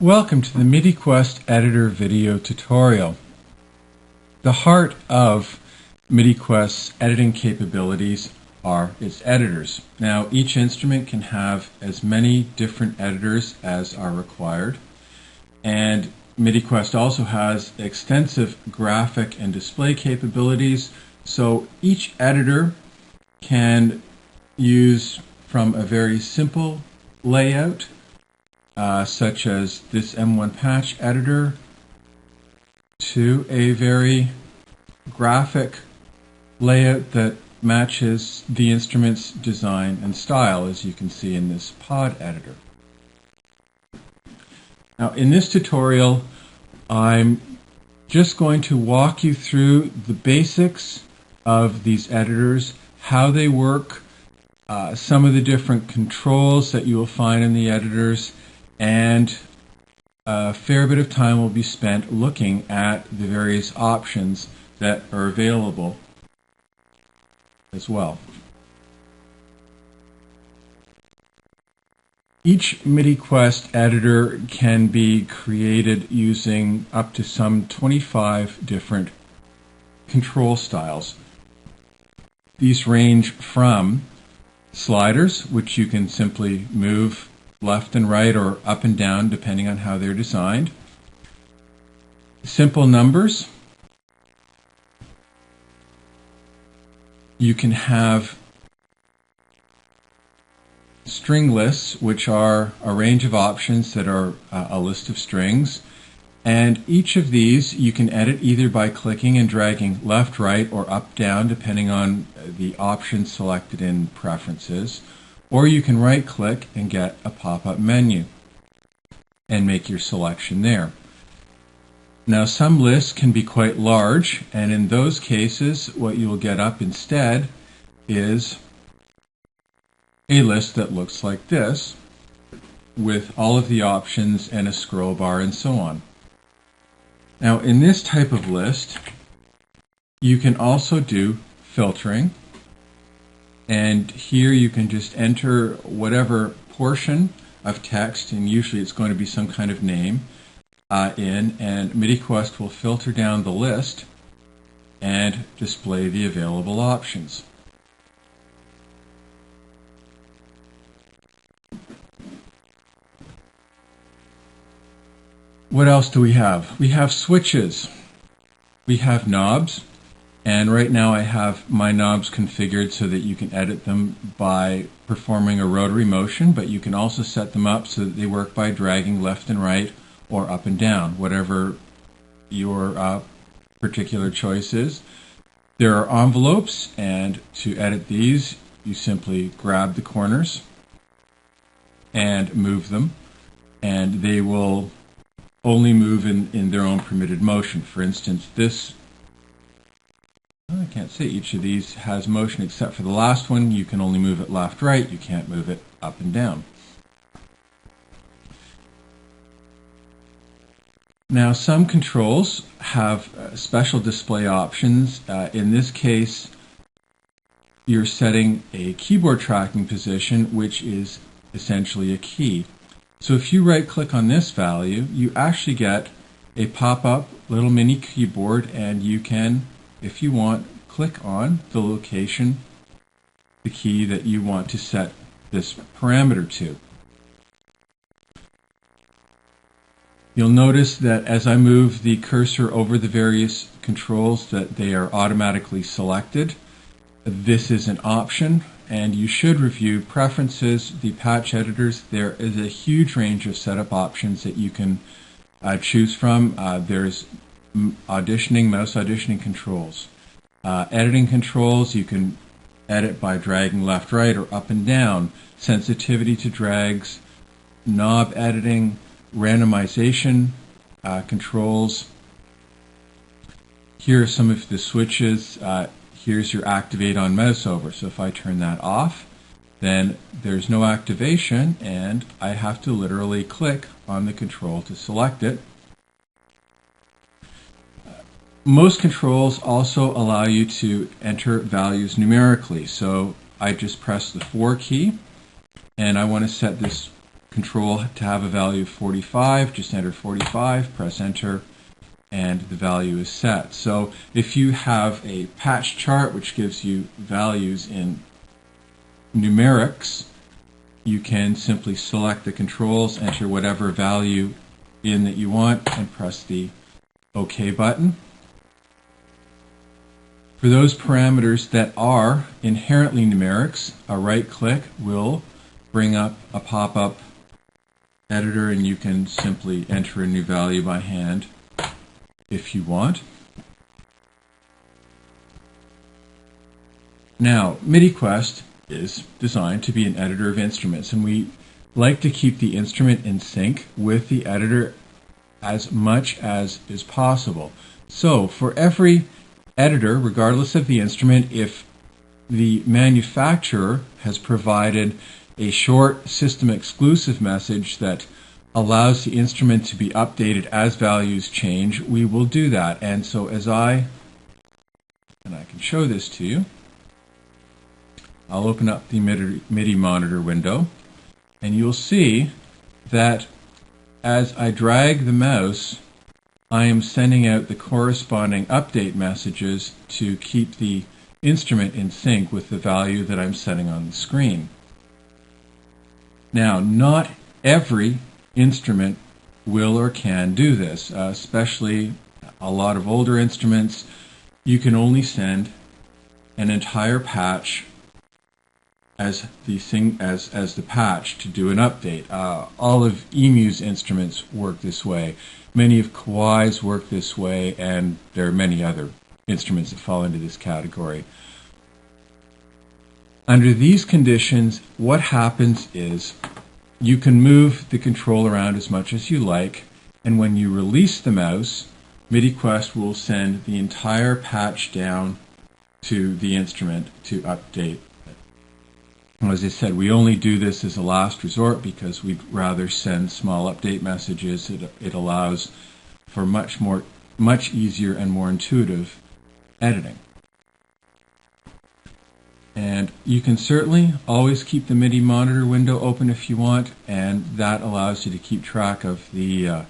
Welcome to the Midi Quest editor video tutorial. The heart of Midi Quest's editing capabilities are its editors. Now, each instrument can have as many different editors as are required, and Midi Quest also has extensive graphic and display capabilities, so each editor can use from a very simple layout such as this M1 patch editor to a very graphic layout that matches the instrument's design and style, as you can see in this pod editor. Now, in this tutorial, I'm just going to walk you through the basics of these editors, how they work, some of the different controls that you will find in the editors, and a fair bit of time will be spent looking at the various options that are available as well. Each Midi Quest editor can be created using up to some 25 different control styles. These range from sliders, which you can simply move left and right or up and down depending on how they're designed. Simple numbers. You can have string lists, which are a range of options that are a list of strings. And each of these you can edit either by clicking and dragging left, right, or up, down, depending on the option selected in Preferences. Or you can right-click and get a pop-up menu and make your selection there. Now, some lists can be quite large, and in those cases, what you will get up instead is a list that looks like this, with all of the options and a scroll bar and so on. Now, in this type of list, you can also do filtering. And here you can just enter whatever portion of text, and usually it's going to be some kind of name, and Midi Quest will filter down the list and display the available options. What else do we have? We have switches. We have knobs. And right now I have my knobs configured so that you can edit them by performing a rotary motion, but you can also set them up so that they work by dragging left and right or up and down, whatever your particular choice is. There are envelopes, and to edit these, you simply grab the corners and move them, and they will only move in their own permitted motion. For instance, this I can't say each of these has motion except for the last one. You can only move it left, right. You can't move it up and down. Now, some controls have special display options. In this case, you're setting a keyboard tracking position, which is essentially a key. So if you right-click on this value, you actually get a pop-up little mini keyboard, and you can, if you want, click on the location, the key that you want to set this parameter to. You'll notice that as I move the cursor over the various controls that they are automatically selected. This is an option, and you should review Preferences, the patch editors. There is a huge range of setup options that you can choose from. There's auditioning, mouse auditioning controls. Editing controls, you can edit by dragging left, right, or up and down. Sensitivity to drags, knob editing, randomization controls. Here are some of the switches. Here's your activate on mouse over. So if I turn that off, then there's no activation, and I have to literally click on the control to select it. Most controls also allow you to enter values numerically. So I just press the 4 key, and I want to set this control to have a value of 45, just enter 45, press enter, and the value is set. So if you have a patch chart which gives you values in numerics, you can simply select the controls, enter whatever value in that you want, and press the OK button. For those parameters that are inherently numerics, a right click will bring up a pop-up editor, and you can simply enter a new value by hand if you want. Now, Midi Quest is designed to be an editor of instruments, and we like to keep the instrument in sync with the editor as much as is possible. So for every editor, regardless of the instrument, if the manufacturer has provided a short system exclusive message that allows the instrument to be updated as values change, we will do that. And so I can show this to you. I'll open up the MIDI monitor window, and you'll see that as I drag the mouse, I am sending out the corresponding update messages to keep the instrument in sync with the value that I'm setting on the screen. Now, not every instrument will or can do this, especially a lot of older instruments. You can only send an entire patch as the patch to do an update. All of EMU's instruments work this way. Many of Kawai's work this way, and there are many other instruments that fall into this category. Under these conditions, what happens is you can move the control around as much as you like, and when you release the mouse, Midi Quest will send the entire patch down to the instrument to update. As I said, we only do this as a last resort because we'd rather send small update messages. It allows for much easier and more intuitive editing. And you can certainly always keep the MIDI monitor window open if you want, and that allows you to keep track of the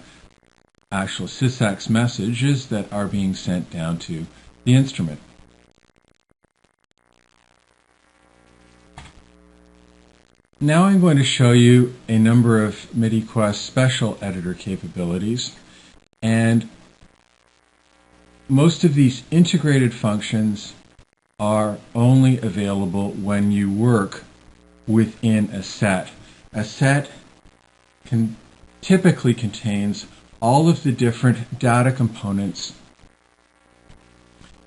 actual sysx messages that are being sent down to the instrument. Now I'm going to show you a number of Midi Quest special editor capabilities, and most of these integrated functions are only available when you work within a set. A set typically contains all of the different data components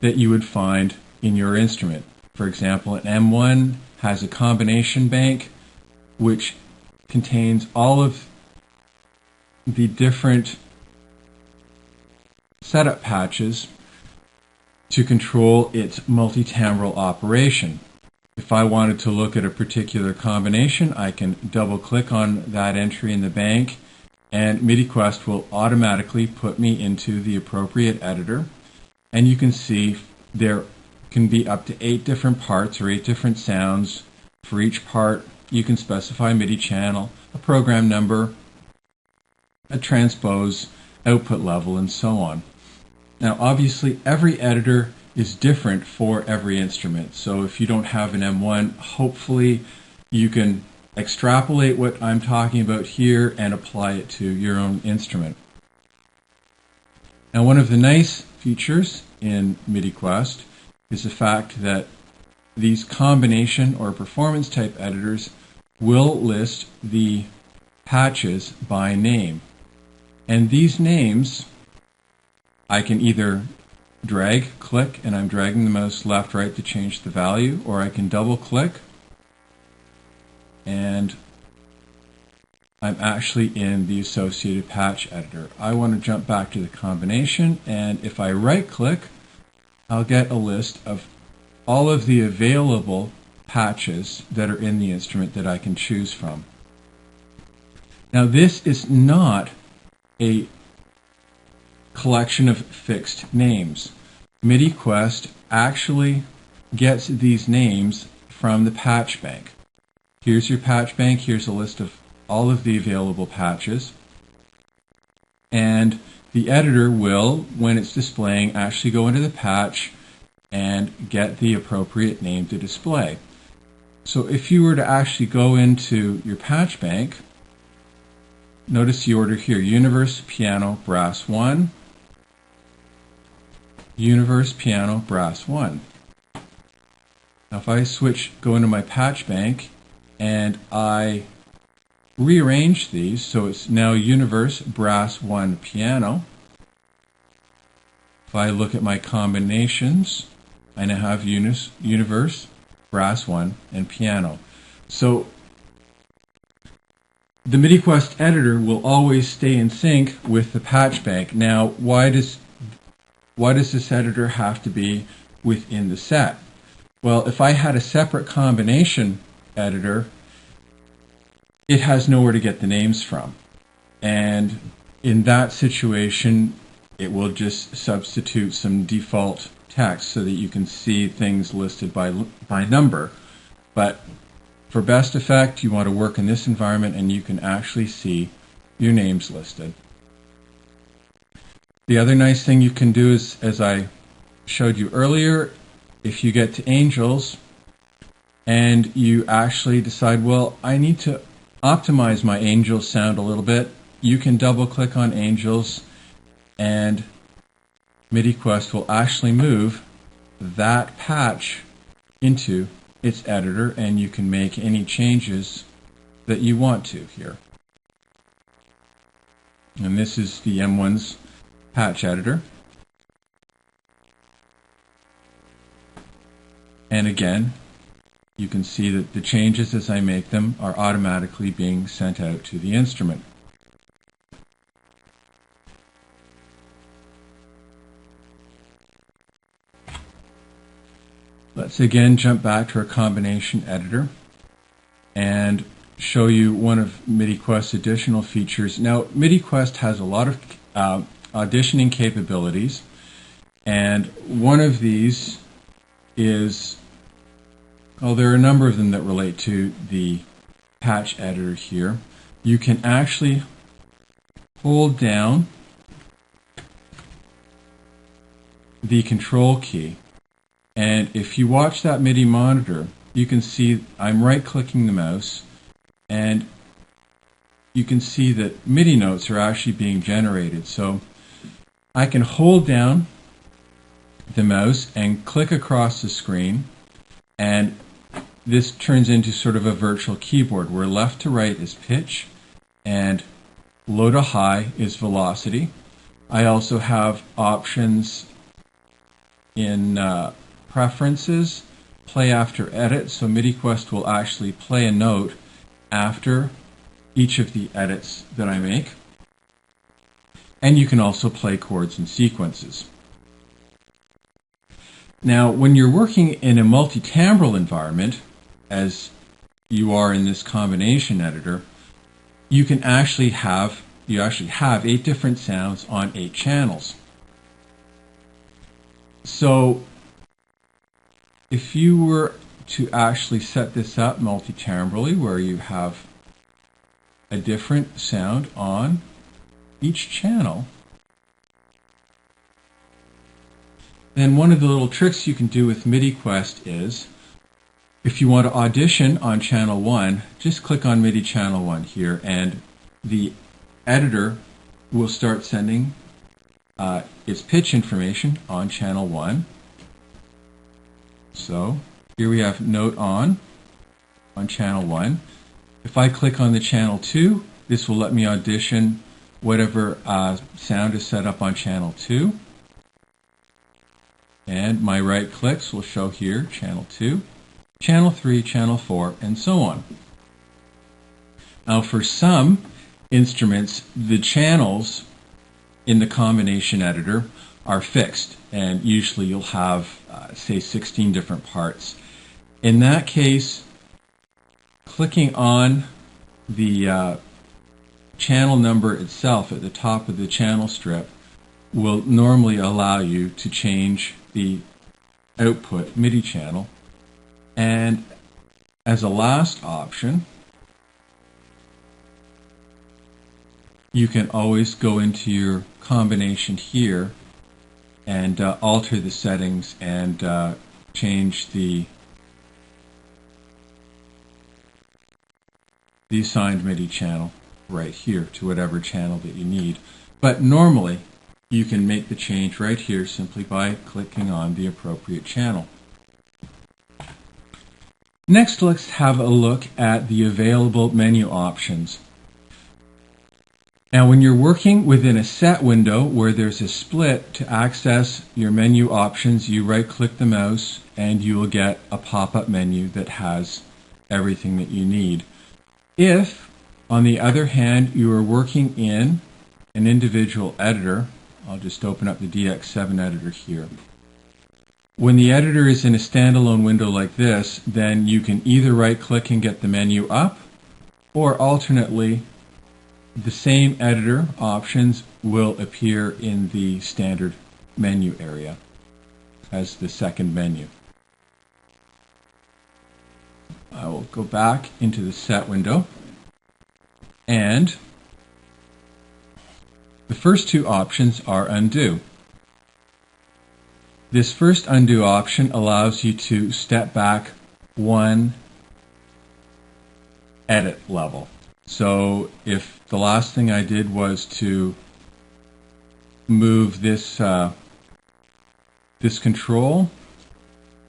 that you would find in your instrument. For example, an M1 has a combination bank which contains all of the different setup patches to control its multi-timbral operation. If I wanted to look at a particular combination, I can double-click on that entry in the bank, and Midi Quest will automatically put me into the appropriate editor. And you can see there can be up to 8 different parts or 8 different sounds. For each part, you can specify a MIDI channel, a program number, a transpose, output level, and so on. Now, obviously, every editor is different for every instrument. So if you don't have an M1, hopefully you can extrapolate what I'm talking about here and apply it to your own instrument. Now, one of the nice features in Midi Quest is the fact that these combination or performance type editors will list the patches by name. And these names I can either drag, click, and I'm dragging the mouse left, right to change the value, or I can double click and I'm actually in the associated patch editor. I want to jump back to the combination, and if I right click, I'll get a list of all of the available patches that are in the instrument that I can choose from. Now, this is not a collection of fixed names. Midi Quest actually gets these names from the patch bank. Here's your patch bank. Here's a list of all of the available patches, and the editor will, when it's displaying, actually go into the patch and get the appropriate name to display. So if you were to actually go into your patch bank, notice the order here: Universe, Piano, Brass 1, Universe, Piano, Brass 1. Now if I go into my patch bank and I rearrange these, so it's now Universe, Brass 1, Piano. If I look at my combinations, I now have Universe, Brass 1, and Piano. So the Midi Quest editor will always stay in sync with the patch bank. Now, why does this editor have to be within the set? Well, if I had a separate combination editor, it has nowhere to get the names from. And in that situation, it will just substitute some default text so that you can see things listed by number. But for best effect, you want to work in this environment and you can actually see your names listed. The other nice thing you can do is, as I showed you earlier, if you get to Angels and you actually decide, well, I need to optimize my Angels sound a little bit, you can double click on Angels and Midi Quest will actually move that patch into its editor and you can make any changes that you want to here. And this is the M1's patch editor. And again, you can see that the changes as I make them are automatically being sent out to the instrument. Let's again jump back to our combination editor and show you one of Midi Quest's additional features. Now, Midi Quest has a lot of auditioning capabilities, and one of these is, well, there are a number of them that relate to the patch editor here. You can actually hold down the control key, and if you watch that MIDI monitor, you can see I'm right-clicking the mouse, and you can see that MIDI notes are actually being generated. So I can hold down the mouse and click across the screen, and this turns into sort of a virtual keyboard where left to right is pitch and low to high is velocity. I also have options in preferences, play after edit, so Midi Quest will actually play a note after each of the edits that I make. And you can also play chords and sequences. Now, when you're working in a multi-timbral environment, as you are in this combination editor, you actually have 8 different sounds on 8 channels. So if you were to actually set this up multi-timbrally, where you have a different sound on each channel, then one of the little tricks you can do with Midi Quest is, if you want to audition on channel 1, just click on MIDI channel 1 here, and the editor will start sending its pitch information on channel 1. So here we have note on channel 1. If I click on the channel 2, this will let me audition whatever sound is set up on channel 2. And my right clicks will show here channel 2, channel 3, channel 4, and so on. Now for some instruments, the channels in the combination editor are fixed, and usually you'll have, say, 16 different parts. In that case, clicking on the channel number itself at the top of the channel strip will normally allow you to change the output MIDI channel. And as a last option, you can always go into your combination here and alter the settings and change the assigned MIDI channel right here to whatever channel that you need. But normally, you can make the change right here simply by clicking on the appropriate channel. Next, let's have a look at the available menu options. Now, when you're working within a set window where there's a split, to access your menu options, you right-click the mouse and you will get a pop-up menu that has everything that you need. If, on the other hand, you are working in an individual editor, I'll just open up the DX7 editor here. When the editor is in a standalone window like this, then you can either right-click and get the menu up, or alternately, the same editor options will appear in the standard menu area as the second menu. I will go back into the set window, and the first two options are undo. This first undo option allows you to step back one edit level. So if the last thing I did was to move this this control,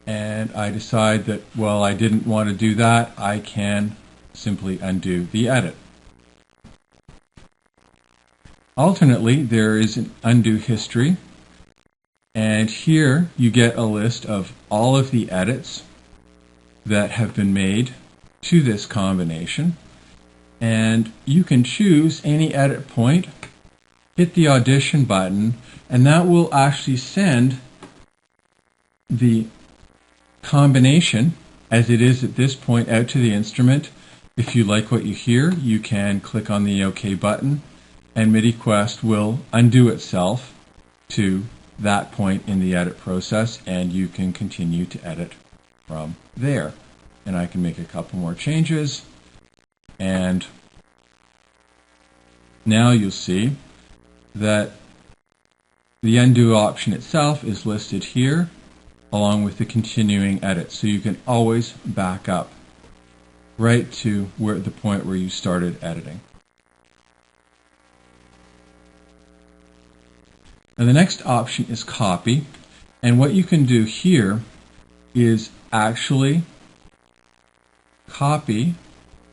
and I decide that, well, I didn't want to do that, I can simply undo the edit. Alternately, there is an undo history, and here you get a list of all of the edits that have been made to this combination. And you can choose any edit point, hit the audition button, and that will actually send the combination as it is at this point out to the instrument. If you like what you hear, you can click on the OK button, and Midi Quest will undo itself to that point in the edit process, and you can continue to edit from there. And I can make a couple more changes. And now you'll see that the undo option itself is listed here along with the continuing edit. So you can always back up right to the point where you started editing. Now the next option is copy. And what you can do here is actually copy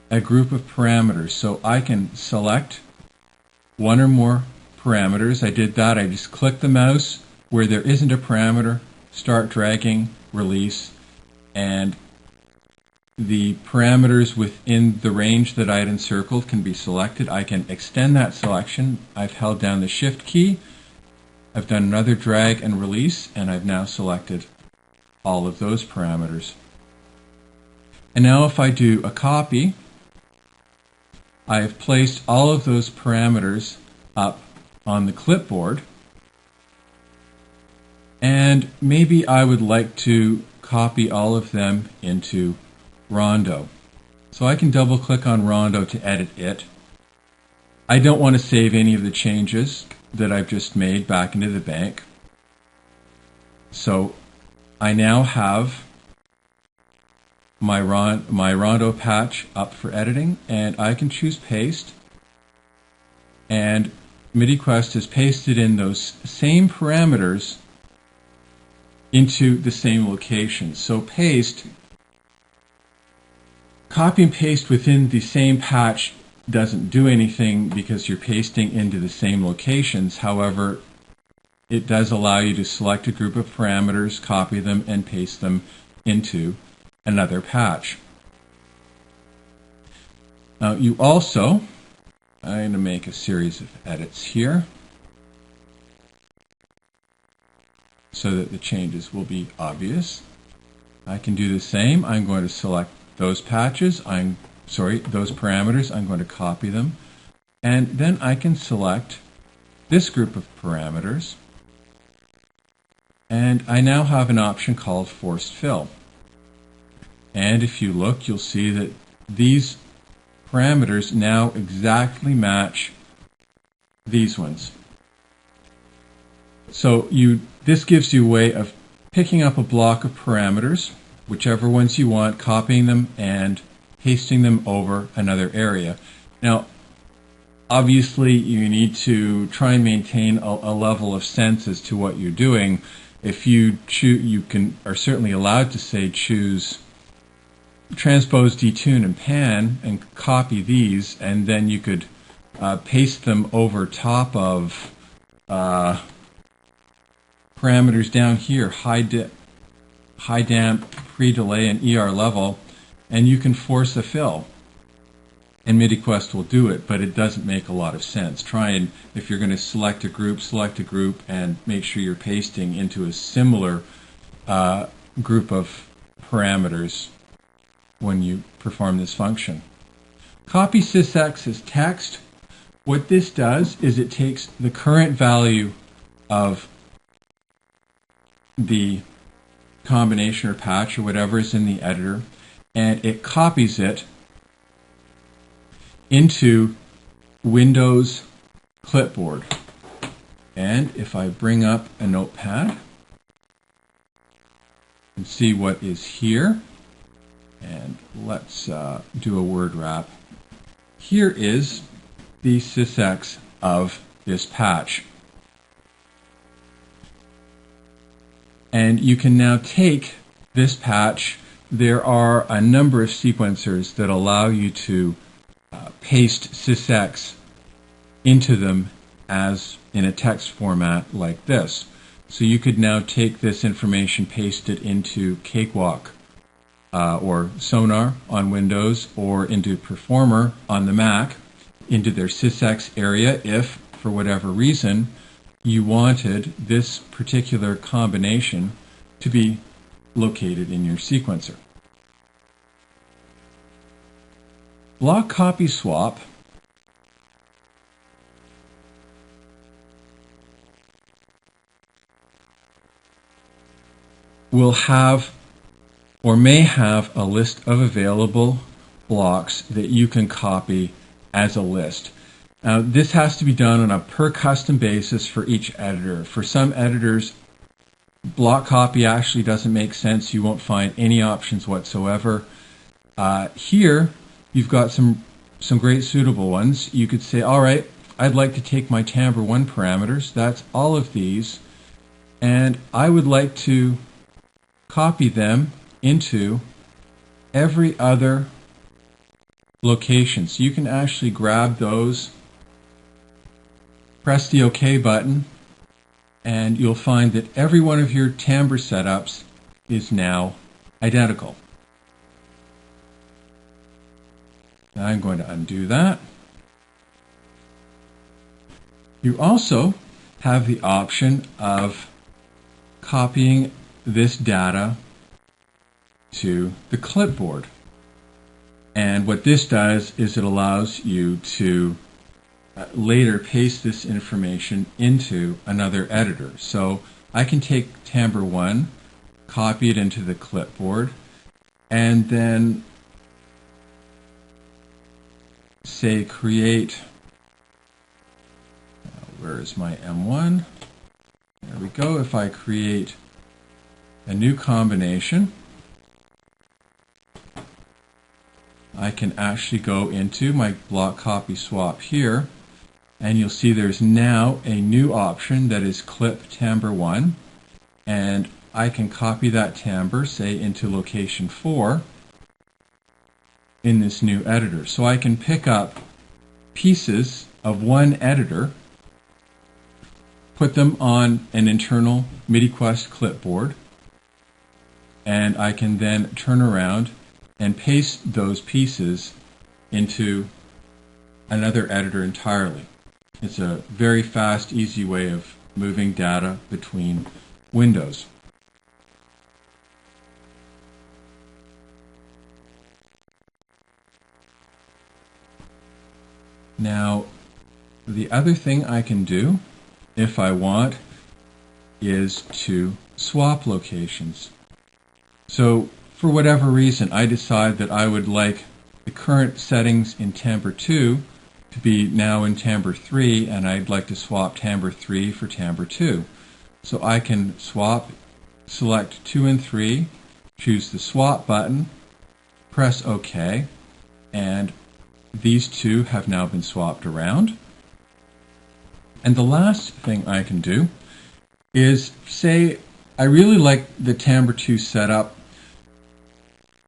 a group of parameters. So I can select one or more parameters. I did that. I just click the mouse where there isn't a parameter, start dragging, release, and the parameters within the range that I had encircled can be selected. I can extend that selection. I've held down the Shift key. I've done another drag and release, and I've now selected all of those parameters. And now if I do a copy, I have placed all of those parameters up on the clipboard, and maybe I would like to copy all of them into Rondo. So I can double click on Rondo to edit it. I don't want to save any of the changes that I've just made back into the bank. So I now have my Rondo patch up for editing, and I can choose paste, and Midi Quest has pasted in those same parameters into the same location. So paste, copy and paste within the same patch doesn't do anything because you're pasting into the same locations. However, it does allow you to select a group of parameters, copy them, and paste them into another patch. Now you also, I'm going to make a series of edits here so that the changes will be obvious. I can do the same. I'm going to select those patches, those parameters. I'm going to copy them, and then I can select this group of parameters, and I now have an option called Forced Fill. And if you look, you'll see that these parameters now exactly match these ones. So this gives you a way of picking up a block of parameters, whichever ones you want, copying them and pasting them over another area. Now, obviously, you need to try and maintain a level of sense as to what you're doing. If you choose, are certainly allowed to say choose transpose, detune, and pan, and copy these, and then you could paste them over top of parameters down here, high damp, pre-delay, and ER level, and you can force a fill. And Midi Quest will do it, but it doesn't make a lot of sense. Try and, if you're going to select a group, and make sure you're pasting into a similar group of parameters when you perform this function. Copy sysx as text. What this does is it takes the current value of the combination or patch or whatever is in the editor, and it copies it into Windows clipboard. And if I bring up a notepad and see what is here, and let's do a word wrap. Here is the sysx of this patch. And you can now take this patch. There are a number of sequencers that allow you to paste sysx into them as in a text format like this. So you could now take this information, paste it into Cakewalk or Sonar on Windows, or into Performer on the Mac, into their sysx area if, for whatever reason, you wanted this particular combination to be located in your sequencer. Block copy swap will have or may have a list of available blocks that you can copy as a list. Now, this has to be done on a per custom basis for each editor. For some editors, block copy actually doesn't make sense. You won't find any options whatsoever. Here, you've got some great suitable ones. You could say, all right, I'd like to take my timbre 1 parameters, that's all of these, and I would like to copy them into every other location. So you can actually grab those, press the OK button, and you'll find that every one of your timbre setups is now identical. Now I'm going to undo that. You also have the option of copying this data to the clipboard. And what this does is it allows you to later paste this information into another editor. So I can take timbre 1, copy it into the clipboard, and then say create, where is my M1? There we go. If I create a new combination, I can actually go into my block copy swap here, and you'll see there's now a new option that is clip timbre 1, and I can copy that timbre, say, into location 4 in this new editor. So I can pick up pieces of one editor, put them on an internal Midi Quest clipboard, and I can then turn around and paste those pieces into another editor entirely. It's a very fast, easy way of moving data between windows. Now, the other thing I can do, if I want, is to swap locations. So, for whatever reason, I decide that I would like the current settings in timbre 2 to be now in timbre 3, and I'd like to swap timbre 3 for timbre 2. So I can swap, select 2 and 3, choose the swap button, press OK, and these two have now been swapped around. And the last thing I can do is say I really like the timbre 2 setup.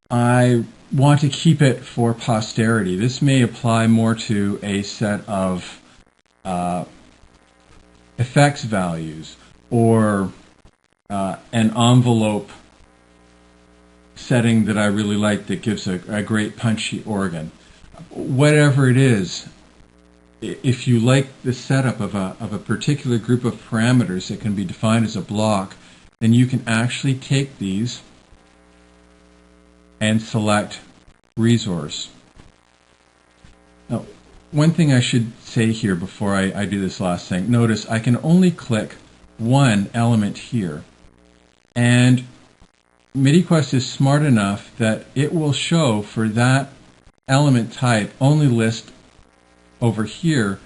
I want to keep it for posterity. This may apply more to a set of effects values or an envelope setting that I really like that gives a great punchy organ. Whatever it is, if you like the setup of a particular group of parameters that can be defined as a block, then you can actually take these and select resource. Now, one thing I should say here before I do this last thing, notice I can only click one element here. And Midi Quest is smart enough that it will show for that element type only list over here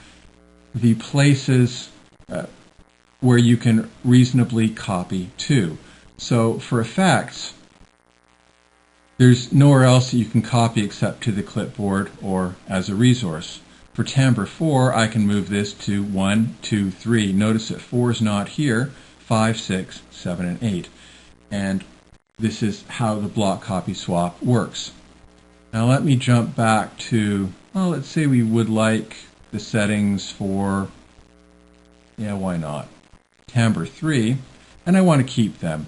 the places where you can reasonably copy to. So for effects, there's nowhere else that you can copy except to the clipboard or as a resource. For timbre 4, I can move this to 1, 2, 3. Notice that 4 is not here, 5, 6, 7, and 8. And this is how the block copy swap works. Now let me jump back to, well, let's say we would like the settings for, yeah, why not, timbre 3, and I want to keep them.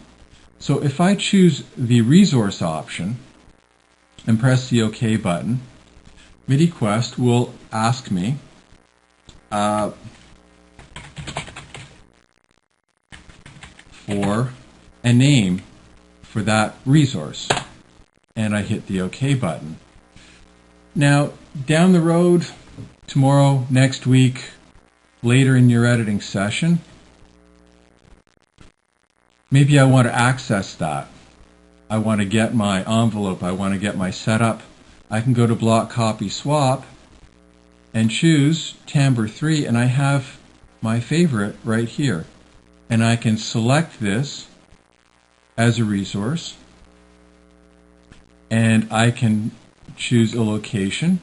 So if I choose the resource option and press the OK button, Midi Quest will ask me for a name for that resource, and I hit the OK button. Now, down the road, tomorrow, next week, later in your editing session, maybe I want to access that. I want to get my envelope. I want to get my setup. I can go to Block Copy Swap and choose timbre 3, and I have my favorite right here. And I can select this as a resource, and I can choose a location,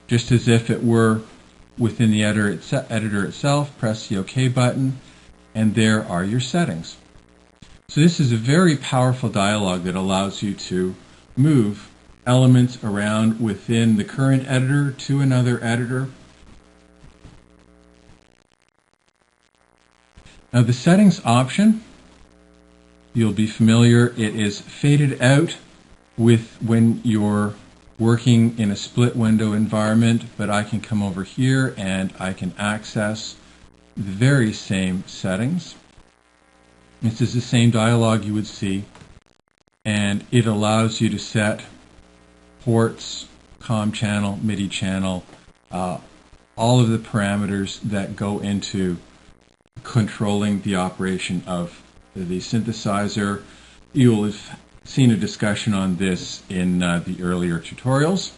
just as if it were within the editor itself. Press the OK button, and there are your settings. So this is a very powerful dialog that allows you to move elements around within the current editor to another editor. Now the settings option, you'll be familiar, it is faded out with when you're working in a split window environment, but I can come over here and I can access the very same settings. This is the same dialog you would see, and it allows you to set ports, COM channel, MIDI channel, all of the parameters that go into controlling the operation of the synthesizer. You'll have seen a discussion on this in the earlier tutorials.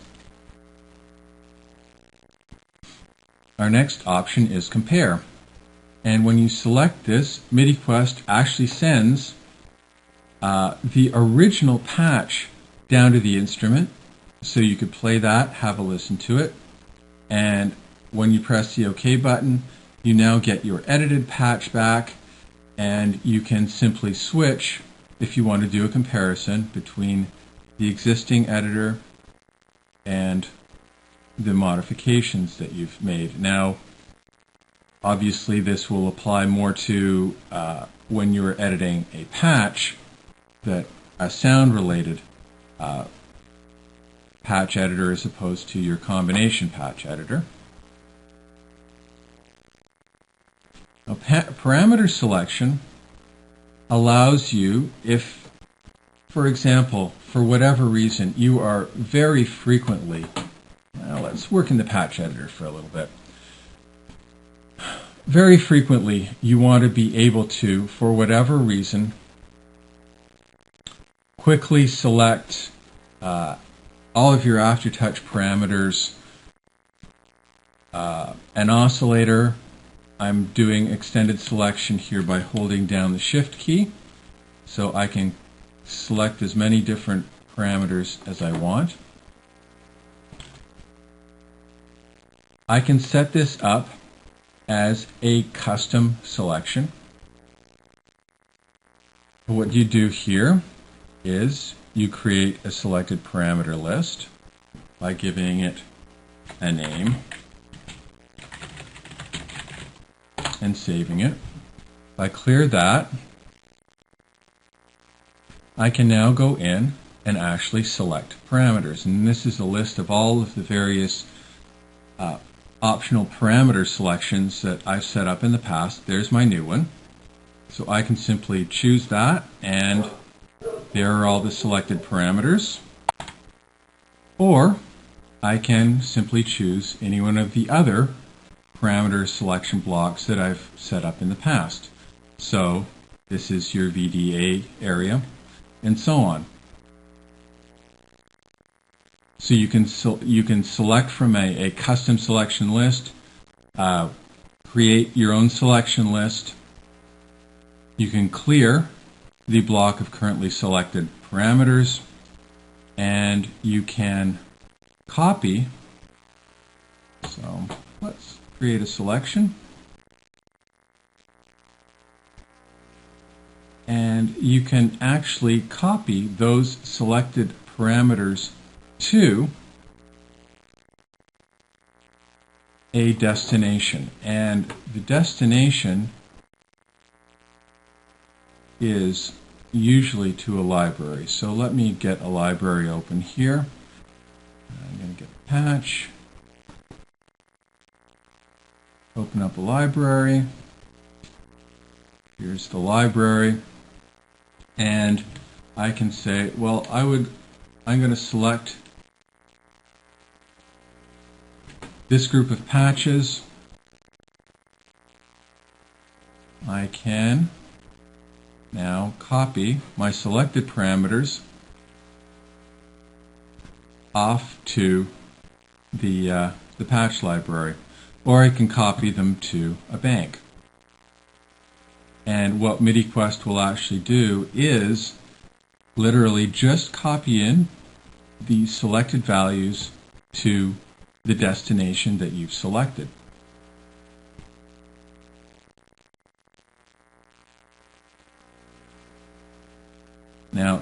Our next option is compare. And when you select this, Midi Quest actually sends the original patch down to the instrument, so you could play that, have a listen to it, and when you press the OK button, you now get your edited patch back, and you can simply switch if you want to do a comparison between the existing editor and the modifications that you've made. Now, obviously, this will apply more to when you're editing a patch, that a sound-related patch editor as opposed to your combination patch editor. Now, parameter selection allows you, if, for example, for whatever reason, you are very frequently, well, let's work in the patch editor for a little bit. Very frequently, you want to be able to, for whatever reason, quickly select all of your aftertouch parameters An oscillator, I'm doing extended selection here by holding down the Shift key, so I can select as many different parameters as I want. I can set this up as a custom selection. What you do here is you create a selected parameter list by giving it a name and saving it. If I clear that, I can now go in and actually select parameters. And this is a list of all of the various optional parameter selections that I've set up in the past. There's my new one. So I can simply choose that, and there are all the selected parameters. Or I can simply choose any one of the other parameter selection blocks that I've set up in the past. So this is your VDA area, and so on. So you can select from a custom selection list, create your own selection list. You can clear the block of currently selected parameters, and you can copy. So let's create a selection. And you can actually copy those selected parameters to a destination. And the destination is usually to a library. So let me get a library open here. I'm going to get a patch. Open up a library. Here's the library. And I can say, well, I'm going to select this group of patches. I can now copy my selected parameters off to the patch library, or I can copy them to a bank. And what Midi Quest will actually do is literally just copy in the selected values to the destination that you've selected. Now,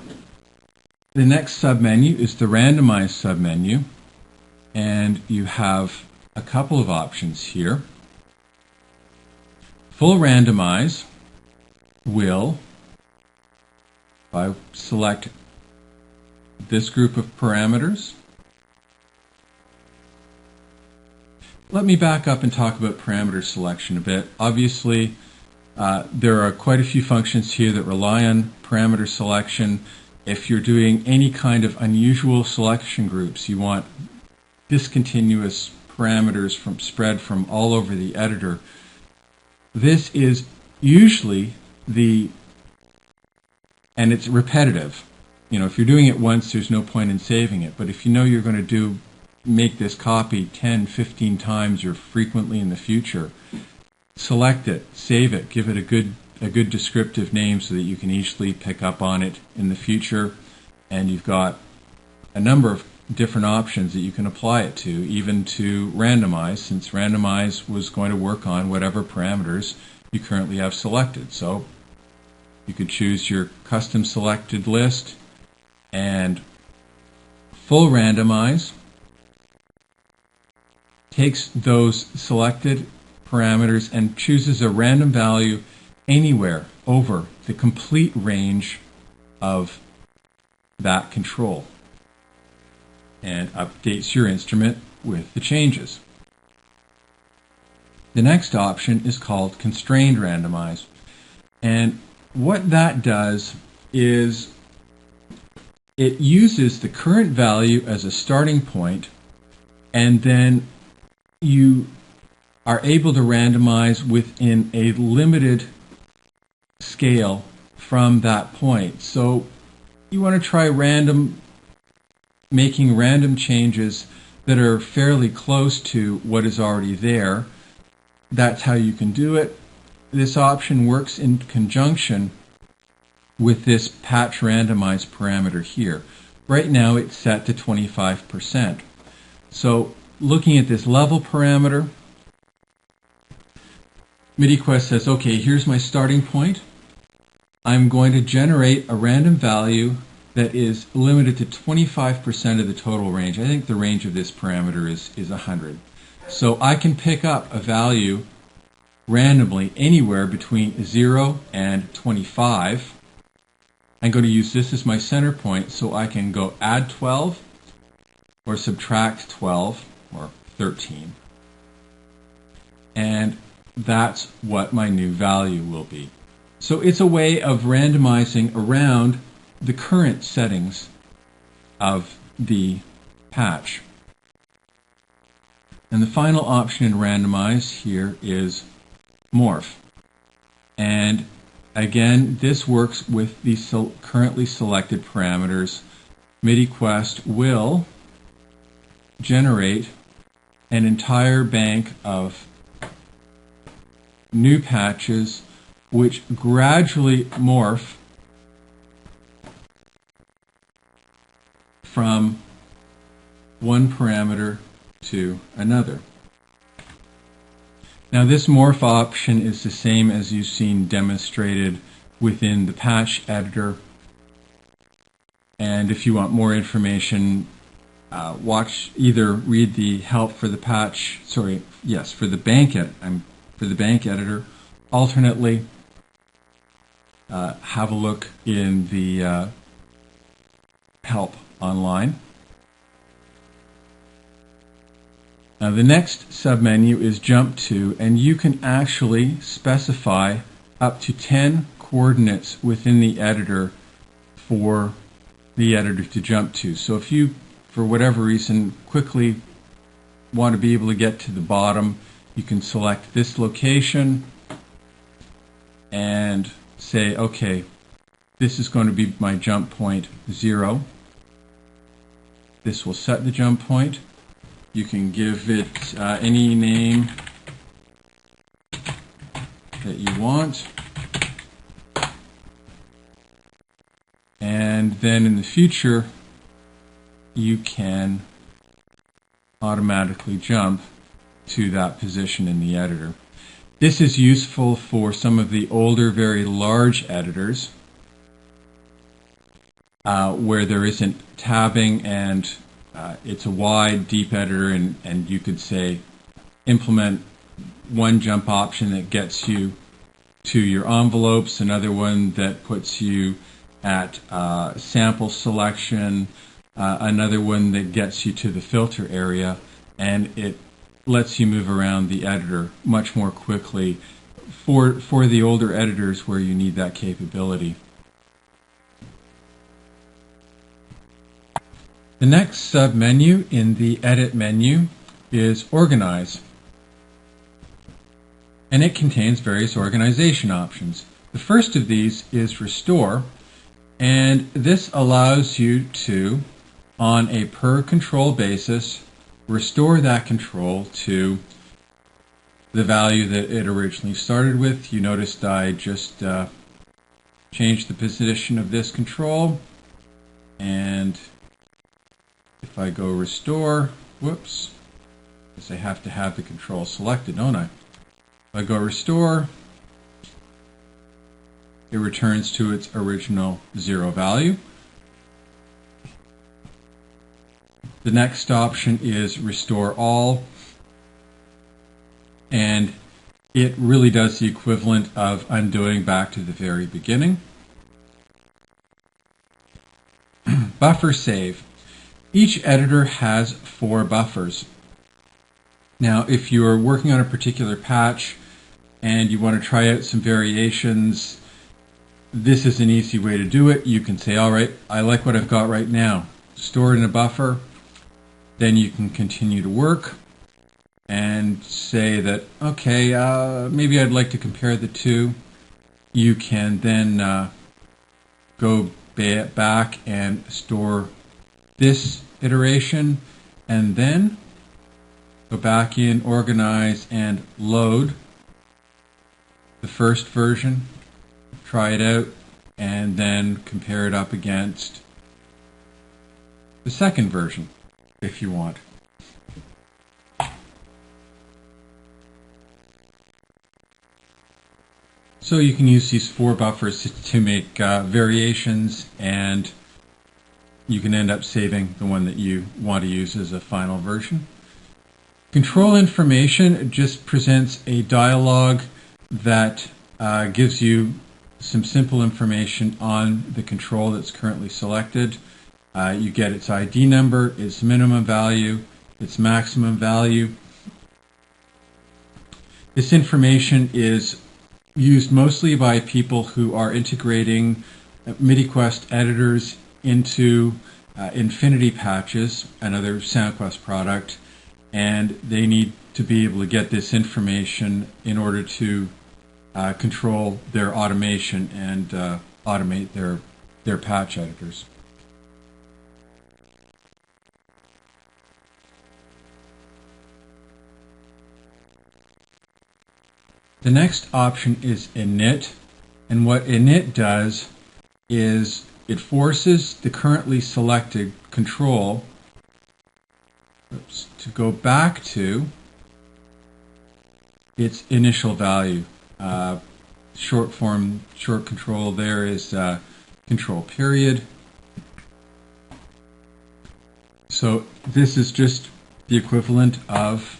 the next submenu is the Randomize submenu, and you have a couple of options here. Full Randomize will, if I select this group of parameters. Let me back up and talk about parameter selection a bit. Obviously, there are quite a few functions here that rely on parameter selection. If you're doing any kind of unusual selection groups, you want discontinuous parameters spread from all over the editor. This is usually and it's repetitive. You know, if you're doing it once, there's no point in saving it. But if you know you're going to make this copy 10, 15 times or frequently in the future, select it, save it, give it a good descriptive name so that you can easily pick up on it in the future. And you've got a number of different options that you can apply it to, even to randomize, since randomize was going to work on whatever parameters you currently have selected. So you could choose your custom selected list, and full randomize takes those selected parameters and chooses a random value anywhere over the complete range of that control and updates your instrument with the changes. The next option is called Constrained Randomize, and what that does is it uses the current value as a starting point, and then you are able to randomize within a limited scale from that point. So you want to try making random changes that are fairly close to what is already there. That's how you can do it. This option works in conjunction with this patch randomize parameter here. Right now it's set to 25%. So looking at this level parameter, Midi Quest says, okay, here's my starting point. I'm going to generate a random value that is limited to 25% of the total range. I think the range of this parameter is 100. So I can pick up a value randomly anywhere between 0 and 25. I'm going to use this as my center point, so I can go add 12 or subtract 12 or 13. And that's what my new value will be. So it's a way of randomizing around the current settings of the patch. And the final option in randomize here is morph. And again, this works with the currently selected parameters. Midi Quest will generate an entire bank of new patches which gradually morph from one parameter to another. Now this morph option is the same as you've seen demonstrated within the patch editor. And if you want more information, either read the help for the patch, for the bank editor. Alternately, have a look in the help online. Now the next submenu is jump to, and you can actually specify up to 10 coordinates within the editor for the editor to jump to. So if you, for whatever reason, quickly want to be able to get to the bottom, you can select this location and say, okay, this is going to be my jump point 0. This will set the jump point. You can give it any name that you want. And then in the future, you can automatically jump to that position in the editor. This is useful for some of the older, very large editors where there isn't tabbing and it's a wide, deep editor, and you could say implement one jump option that gets you to your envelopes, another one that puts you at sample selection, another one that gets you to the filter area, and it lets you move around the editor much more quickly for the older editors where you need that capability. The next submenu in the Edit menu is Organize, and it contains various organization options. The first of these is Restore, and this allows you to, on a per control basis, restore that control to the value that it originally started with. You noticed I just changed the position of this control, and if I go restore, whoops, because I have to have the control selected, don't I? If I go restore, it returns to its original 0 value. The next option is Restore All, and it really does the equivalent of undoing back to the very beginning. Buffer Save. Each editor has 4 buffers. Now, if you're working on a particular patch and you want to try out some variations, this is an easy way to do it. You can say, all right, I like what I've got right now. Store it in a buffer. Then you can continue to work and say that, okay, maybe I'd like to compare the two. You can then go back and store this iteration, and then go back in, organize, and load the first version, try it out, and then compare it up against the second version if you want. So you can use these 4 buffers to make variations, and you can end up saving the one that you want to use as a final version. Control information just presents a dialog that gives you some simple information on the control that's currently selected. You get its ID number, its minimum value, its maximum value. This information is used mostly by people who are integrating Midi Quest editors into Infinity patches, another SoundQuest product, and they need to be able to get this information in order to control their automation and automate their patch editors. The next option is init, and what init does is it forces the currently selected control to go back to its initial value. Short control there is control period. So this is just the equivalent of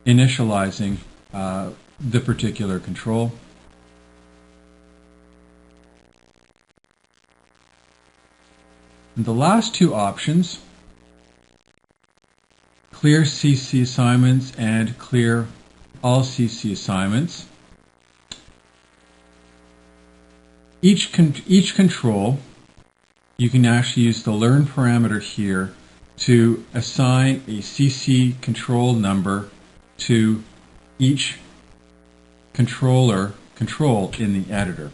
initializing the particular control. And the last 2 options, clear CC assignments and clear all CC assignments. Each control, you can actually use the learn parameter here to assign a CC control number to each control in the editor.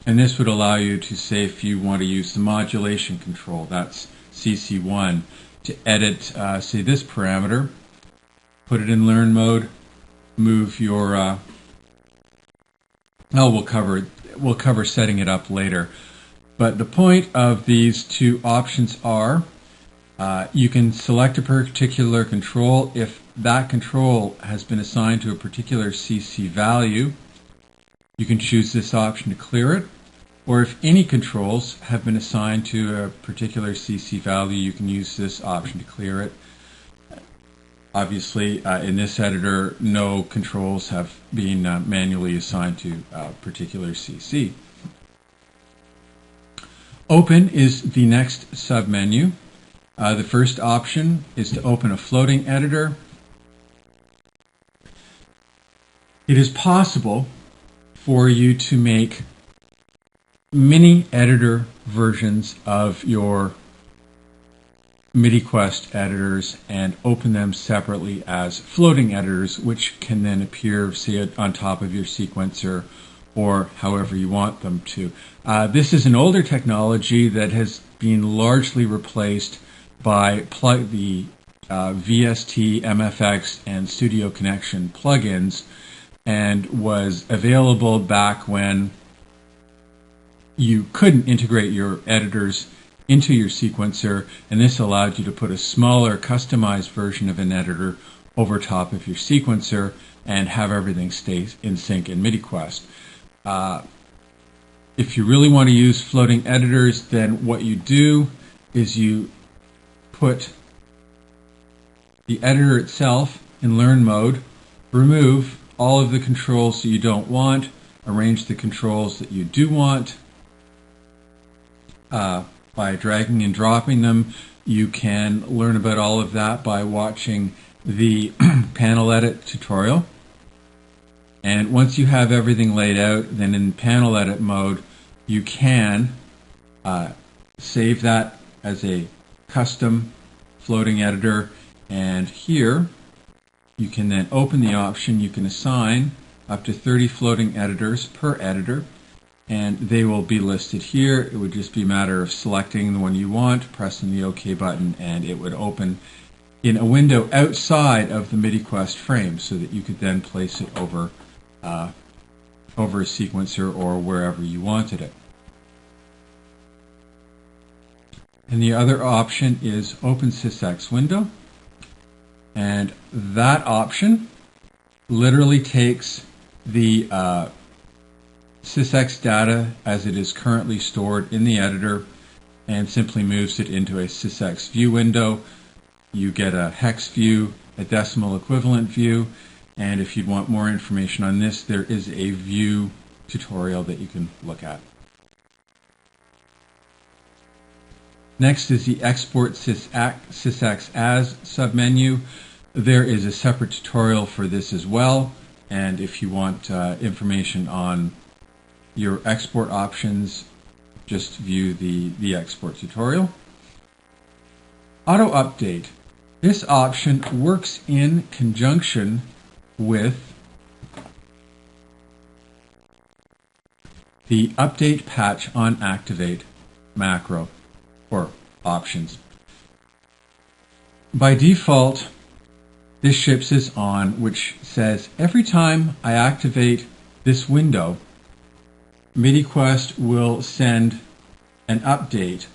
And this would allow you to say, if you want to use the modulation control, that's CC1, to edit, say, this parameter, put it in learn mode, move your, we'll cover setting it up later. But the point of these 2 options are, you can select a particular control. If that control has been assigned to a particular CC value, you can choose this option to clear it. Or if any controls have been assigned to a particular CC value, you can use this option to clear it. Obviously, in this editor, no controls have been manually assigned to a particular CC. Open is the next submenu. The first option is to open a floating editor. It is possible for you to make mini editor versions of your Midi Quest editors and open them separately as floating editors, which can then appear, say, on top of your sequencer or however you want them to. This is an older technology that has been largely replaced by the VST, MFX, and Studio Connection plugins, and was available back when you couldn't integrate your editors into your sequencer, and this allowed you to put a smaller customized version of an editor over top of your sequencer and have everything stay in sync in Midi Quest. If you really want to use floating editors, then what you do is you put the editor itself in learn mode, remove all of the controls that you don't want, arrange the controls that you do want. By dragging and dropping them. You can learn about all of that by watching the panel edit tutorial. And once you have everything laid out, then in panel edit mode, you can save that as a custom floating editor. And here, you can then open the option. You can assign up to 30 floating editors per editor. and they will be listed here. It would just be a matter of selecting the one you want, pressing the OK button, and it would open in a window outside of the Midi Quest frame so that you could then place it over a sequencer or wherever you wanted it. And the other option is Open SysX Window, and that option literally takes the SysX data as it is currently stored in the editor and simply moves it into a SysX view window. You get a hex view, a decimal equivalent view, and if you'd want more information on this, there is a view tutorial that you can look at. Next is the Export SysX As submenu. There is a separate tutorial for this as well, and if you want information on your export options, just view the export tutorial. Auto Update. This option works in conjunction with the Update Patch on Activate macro or options. By default, this ships is on, which says every time I activate this window, Midi Quest will send an update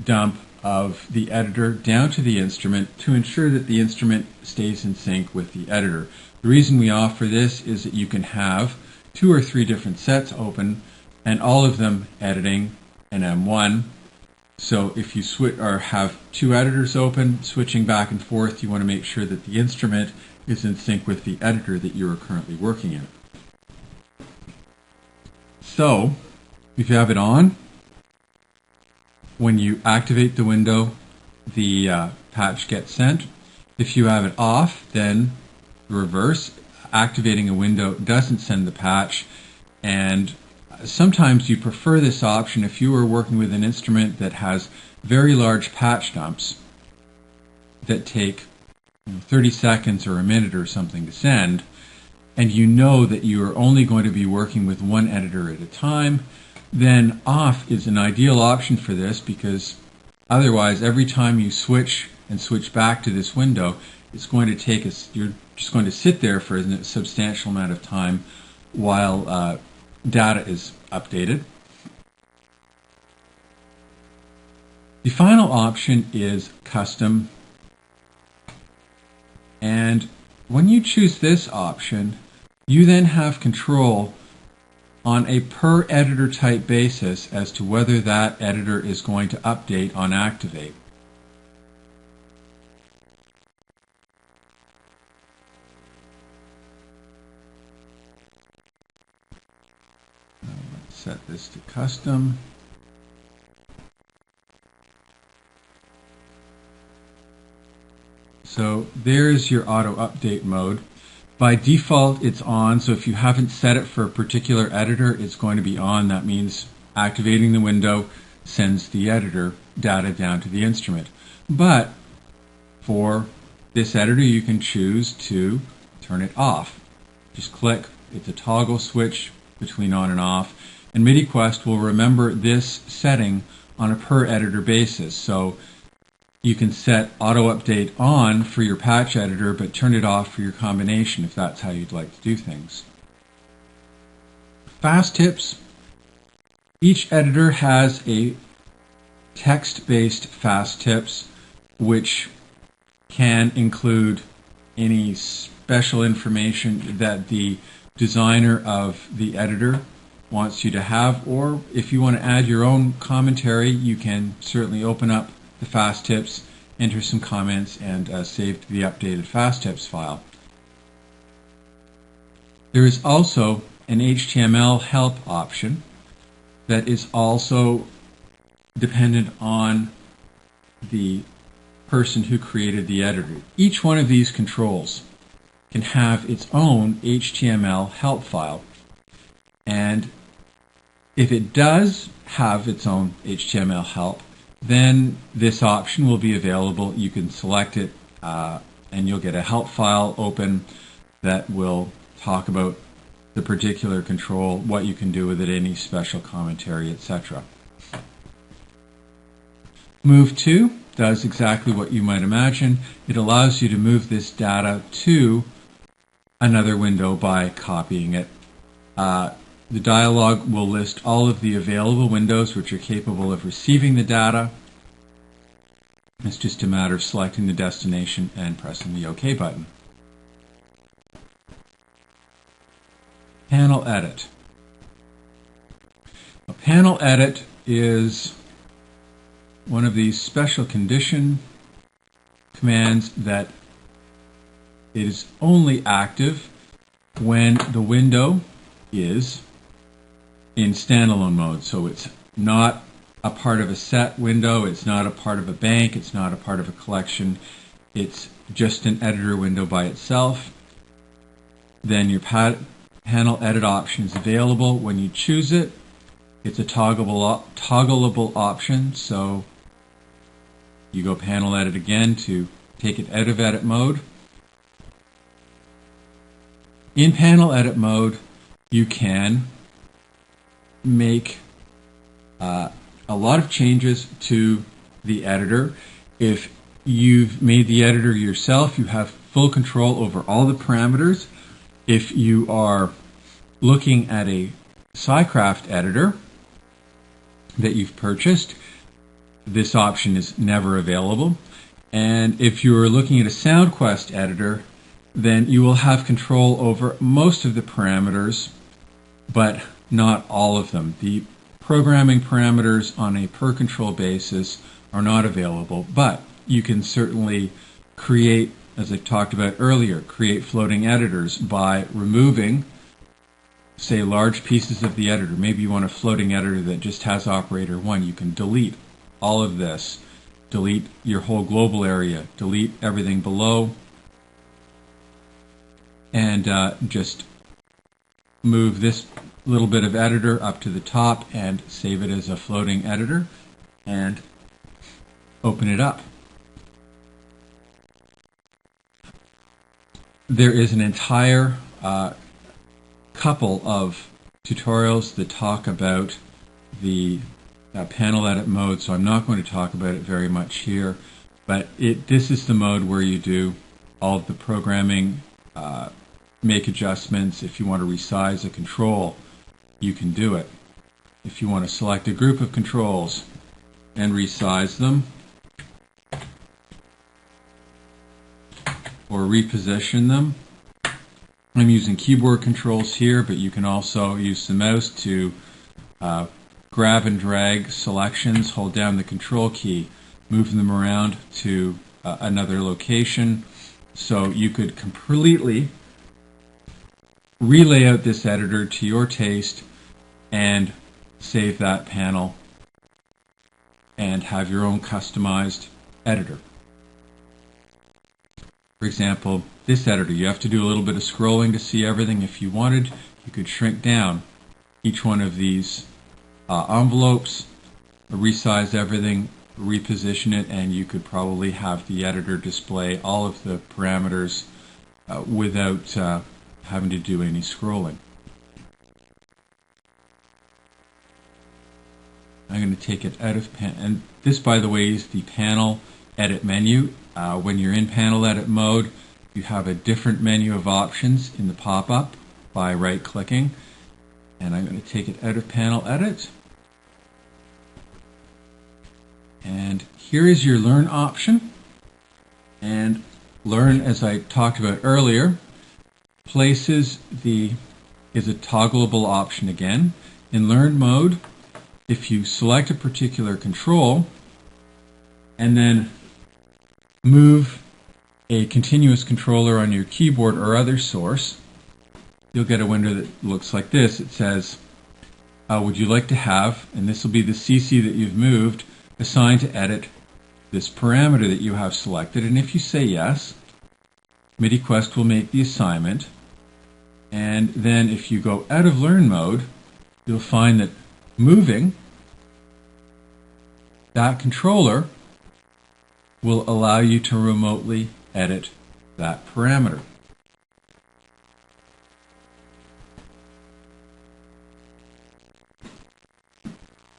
dump of the editor down to the instrument to ensure that the instrument stays in sync with the editor. The reason we offer this is that you can have 2 or 3 different sets open and all of them editing an M1. So if you switch or have 2 editors open, switching back and forth, you want to make sure that the instrument is in sync with the editor that you are currently working in. So, if you have it on, when you activate the window, the patch gets sent. If you have it off, then reverse. Activating a window doesn't send the patch, and sometimes you prefer this option if you are working with an instrument that has very large patch dumps that take 30 seconds or a minute or something to send, and you know that you are only going to be working with one editor at a time, then off is an ideal option for this, because otherwise every time you switch and switch back to this window, it's going to take us, you're just going to sit there for a substantial amount of time while data is updated. The final option is custom, and when you choose this option, you then have control on a per editor type basis as to whether that editor is going to update on activate. Let's set this to custom. So there's your auto update mode. By default, it's on, so if you haven't set it for a particular editor, it's going to be on. That means activating the window sends the editor data down to the instrument. But for this editor, you can choose to turn it off. Just click. It's a toggle switch between on and off. And Midi Quest will remember this setting on a per editor basis. So you can set auto update on for your patch editor, but turn it off for your combination if that's how you'd like to do things. Fast tips. Each editor has a text-based fast tips, which can include any special information that the designer of the editor wants you to have, or if you want to add your own commentary, you can certainly open up the fast tips, enter some comments, and save the updated fast tips file. There is also an HTML help option that is also dependent on the person who created the editor. Each one of these controls can have its own HTML help file, and if it does have its own HTML help, then this option will be available. You can select it and you'll get a help file open that will talk about the particular control, what you can do with it, any special commentary, etc. Move to does exactly what you might imagine. It allows you to move this data to another window by copying it. The dialog will list all of the available windows which are capable of receiving the data. It's just a matter of selecting the destination and pressing the OK button. Panel Edit. A panel edit is one of these special condition commands that is only active when the window is in standalone mode. So it's not a part of a set window, it's not a part of a bank, it's not a part of a collection, it's just an editor window by itself. Then your panel edit option is available. When you choose it, it's a toggleable option, so you go panel edit again to take it out of edit mode. In panel edit mode, you can make a lot of changes to the editor. If you've made the editor yourself, you have full control over all the parameters. If you are looking at a SciCraft editor that you've purchased, this option is never available. And if you're looking at a SoundQuest editor, then you will have control over most of the parameters, but not all of them. The programming parameters on a per control basis are not available, but you can certainly create, as I talked about earlier, create floating editors by removing, say, large pieces of the editor. Maybe you want a floating editor that just has operator 1. You can delete all of this, delete your whole global area, delete everything below, and just move this little bit of editor up to the top and save it as a floating editor and open it up. There is an entire couple of tutorials that talk about the panel edit mode, so I'm not going to talk about it very much here, but this is the mode where you do all of the programming, make adjustments. If you want to resize a control, you can do it. If you want to select a group of controls and resize them or reposition them. I'm using keyboard controls here, but you can also use the mouse to grab and drag selections, hold down the control key, move them around to another location. So you could completely relay out this editor to your taste and save that panel and have your own customized editor. For example, this editor, you have to do a little bit of scrolling to see everything. If you wanted, you could shrink down each one of these envelopes, resize everything, reposition it, and you could probably have the editor display all of the parameters without having to do any scrolling. I'm going to take it out of and this, by the way, is the panel edit menu. When you're in panel edit mode, you have a different menu of options in the pop-up by right-clicking. And I'm going to take it out of panel edit. And here is your Learn option. And Learn, as I talked about earlier, is a toggleable option again. In Learn mode, if you select a particular control and then move a continuous controller on your keyboard or other source, you'll get a window that looks like this. It says, would you like to have, and this will be the CC that you've moved, assigned to edit this parameter that you have selected. And if you say yes, Midi Quest will make the assignment. And then if you go out of Learn mode, you'll find that moving that controller will allow you to remotely edit that parameter.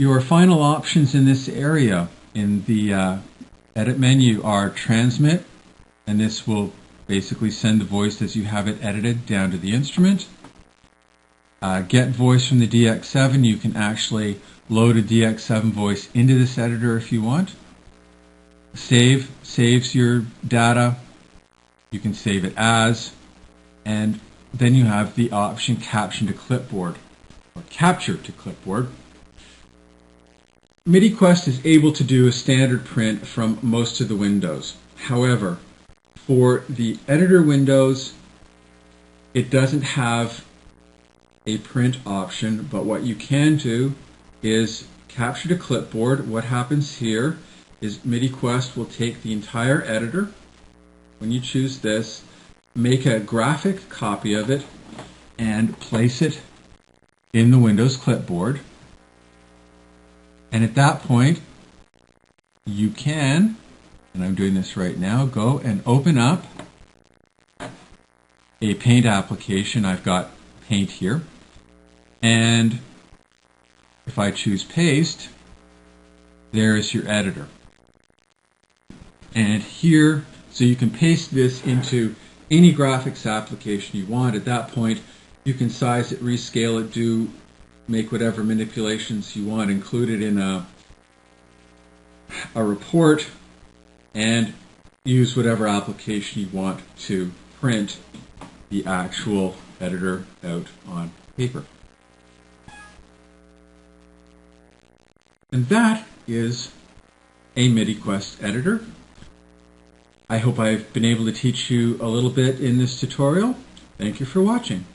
Your final options in this area in the edit menu are transmit, and this will basically send the voice as you have it edited down to the instrument. Get voice from the DX7, you can actually load a DX7 voice into this editor if you want. Save saves your data. You can save it as, and then you have the option caption to clipboard or capture to clipboard. Midi Quest is able to do a standard print from most of the windows. However, for the editor windows, it doesn't have a print option, but what you can do is capture to clipboard. What happens here is Midi Quest will take the entire editor. When you choose this, make a graphic copy of it and place it in the Windows clipboard. And at that point, you can, and I'm doing this right now, go and open up a Paint application. I've got Paint here. And if I choose Paste, there is your editor. And here, so you can paste this into any graphics application you want. At that point, you can size it, rescale it, make whatever manipulations you want, include it in a report, and use whatever application you want to print the actual editor out on paper. And that is a Midi Quest editor. I hope I've been able to teach you a little bit in this tutorial. Thank you for watching.